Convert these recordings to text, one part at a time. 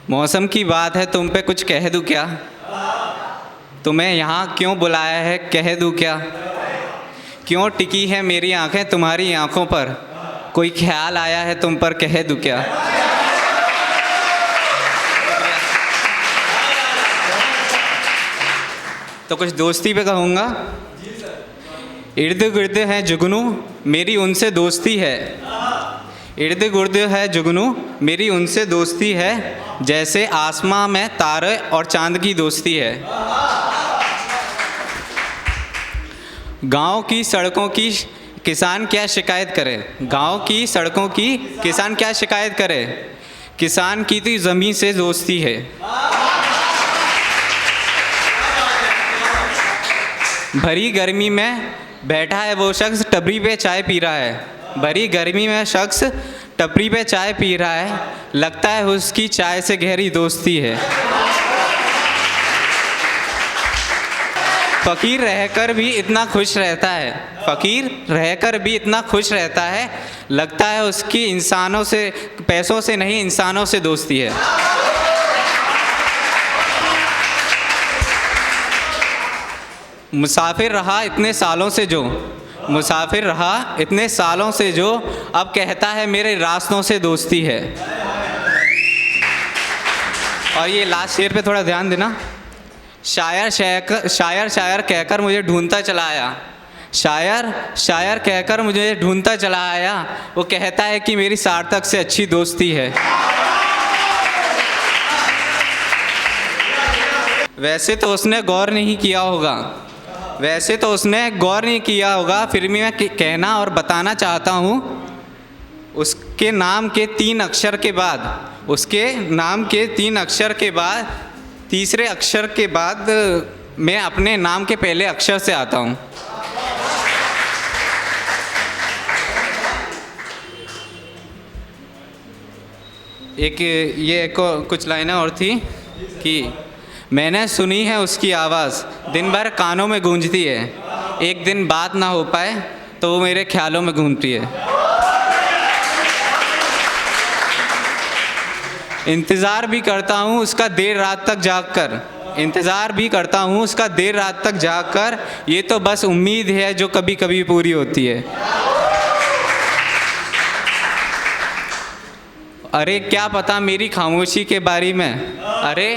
मौसम की बात है, तुम पे कुछ कह दूँ क्या? तुम्हें यहाँ क्यों बुलाया है, कह दूँ क्या? क्यों टिकी है मेरी आंखें तुम्हारी आंखों पर? कोई ख्याल आया है तुम पर, कह दूँ क्या? तो कुछ दोस्ती पे कहूँगा। इर्द गिर्द है जुगनू मेरी उनसे दोस्ती है। इर्द गिर्द है जुगनू मेरी उनसे दोस्ती है, जैसे आसमां में तारे और चांद की दोस्ती है। गांव की सड़कों की किसान क्या शिकायत करे? गांव की सड़कों की किसान क्या शिकायत करे? किसान की तो ज़मीन से दोस्ती है। भरी गर्मी में बैठा है वो शख्स टपरी पे चाय पी रहा है। भरी गर्मी में शख्स टपरी पे चाय पी रहा है, लगता है उसकी चाय से गहरी दोस्ती है। फ़कीर रहकर भी इतना खुश रहता है। फ़कीर रहकर भी इतना खुश रहता है, लगता है उसकी इंसानों से, पैसों से नहीं इंसानों से दोस्ती है। मुसाफिर रहा इतने सालों से जो, मुसाफिर रहा इतने सालों से जो, अब कहता है मेरे रास्तों से दोस्ती है। और ये लास्ट शेर पे थोड़ा ध्यान देना। शायर शायर कहकर मुझे ढूंढता चला आया। शायर शायर कहकर मुझे ढूंढता चला आया, वो कहता है कि मेरी सार्थक से अच्छी दोस्ती है। वैसे तो उसने गौर नहीं किया होगा, वैसे तो उसने गौर नहीं किया होगा, फिर भी मैं कहना और बताना चाहता हूँ। उसके नाम के 3 अक्षर के बाद, उसके नाम के 3 अक्षर के बाद, तीसरे अक्षर के बाद मैं अपने नाम के पहले अक्षर से आता हूँ। कुछ लाइनें और थी कि मैंने सुनी है उसकी आवाज़ दिन भर कानों में गूंजती है, एक दिन बात ना हो पाए तो वो मेरे ख्यालों में घूमती है। इंतज़ार भी करता हूँ उसका देर रात तक जाग कर, इंतज़ार भी करता हूँ उसका देर रात तक जाग कर, ये तो बस उम्मीद है जो कभी कभी पूरी होती है। अरे क्या पता मेरी खामोशी के बारे में, अरे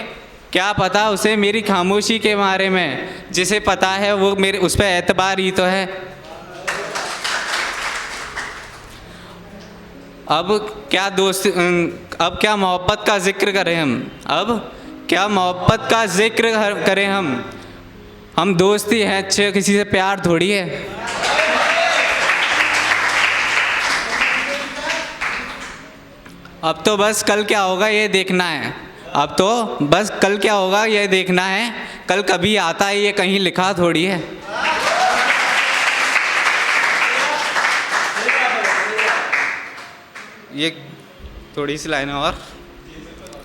क्या पता उसे मेरी खामोशी के बारे में, जिसे पता है वो मेरे उस पर एतबार ही तो है। अब क्या मोहब्बत का जिक्र करें हम, अब क्या मोहब्बत का जिक्र करें हम दोस्ती हैं अच्छे, किसी से प्यार थोड़ी है। अब तो बस कल क्या होगा ये देखना है, अब तो बस कल क्या होगा ये देखना है, कल कभी आता है ये कहीं लिखा थोड़ी है। ये थोड़ी सी लाइन और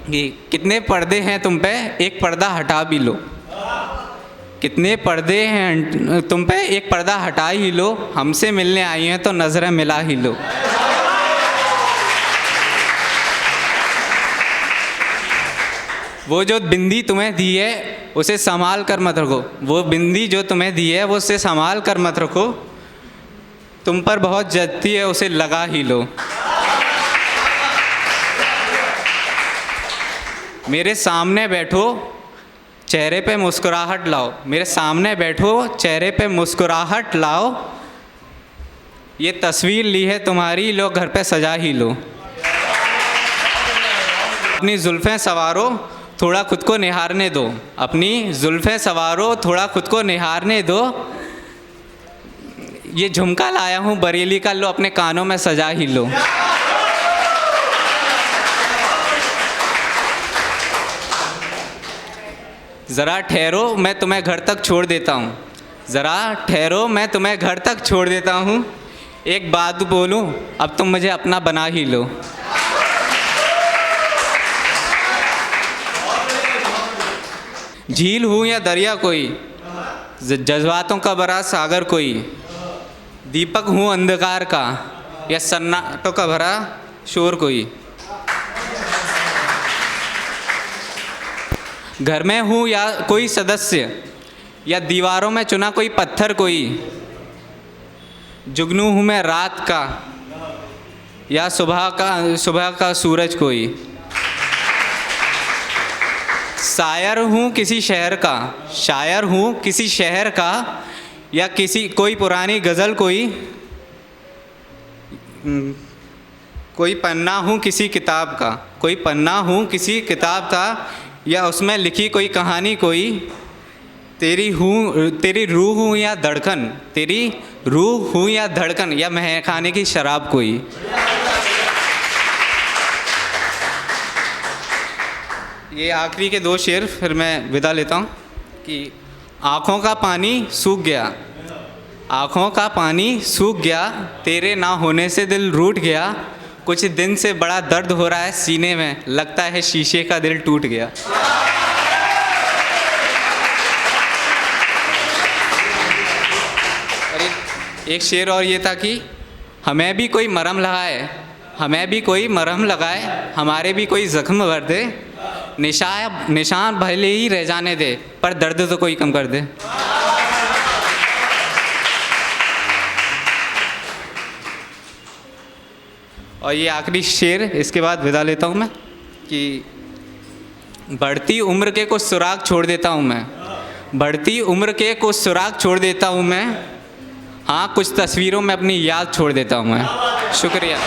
कि कितने पर्दे हैं तुम पे, एक पर्दा हटा भी लो। कितने पर्दे हैं तुम पे, एक पर्दा हटा ही लो, हमसे मिलने आई हैं तो नज़रें मिला ही लो। वो जो बिंदी तुम्हें दी है उसे संभाल कर मत रखो, वो बिंदी जो तुम्हें दी है वो उसे संभाल कर मत रखो, तुम पर बहुत जचती है उसे लगा ही लो। मेरे सामने बैठो चेहरे पे मुस्कुराहट लाओ, मेरे सामने बैठो चेहरे पे मुस्कुराहट लाओ, ये तस्वीर ली है तुम्हारी, लो घर पे सजा ही लो। अपनी जुल्फ़ें संवारो थोड़ा खुद को निहारने दो, अपनी जुल्फ़ें संवारो थोड़ा खुद को निहारने दो, ये झुमका लाया हूँ बरेली का, लो अपने कानों में सजा ही लो। ज़रा ठहरो मैं तुम्हें घर तक छोड़ देता हूँ, ज़रा ठहरो मैं तुम्हें घर तक छोड़ देता हूँ, एक बात बोलूँ अब तुम मुझे अपना बना ही लो। झील हूँ या दरिया कोई, जज्बातों का भरा सागर कोई, दीपक हूँ अंधकार का या सन्नाटों का भरा शोर कोई। घर में हूँ या कोई सदस्य, या दीवारों में चुना कोई पत्थर कोई, जुगनू हूँ मैं रात का या सुबह का सूरज कोई, शायर हूँ किसी शहर का, शायर हूँ किसी शहर का, या कोई पुरानी गज़ल कोई पन्ना हूँ किसी किताब का, कोई पन्ना हूँ किसी किताब का, या उसमें लिखी कोई कहानी कोई, तेरी रूह हूँ या धड़कन, तेरी रूह हूँ या धड़कन, या महकाने की शराब कोई। ये आखिरी के 2 शेर फिर मैं विदा लेता हूँ कि आँखों का पानी सूख गया, आँखों का पानी सूख गया, तेरे ना होने से दिल रूठ गया, कुछ दिन से बड़ा दर्द हो रहा है सीने में, लगता है शीशे का दिल टूट गया। और एक शेर और ये था कि हमें भी कोई मरहम लगाए, हमें भी कोई मरहम लगाए, हमारे भी कोई ज़ख्म भर दे, निशान भले ही रह जाने दे, पर दर्द तो कोई कम कर दे। और ये आखिरी शेर, इसके बाद विदा लेता हूँ मैं कि बढ़ती उम्र के कुछ सुराग छोड़ देता हूँ मैं, बढ़ती उम्र के कुछ सुराग छोड़ देता हूँ मैं, हाँ कुछ तस्वीरों में अपनी याद छोड़ देता हूँ मैं। शुक्रिया।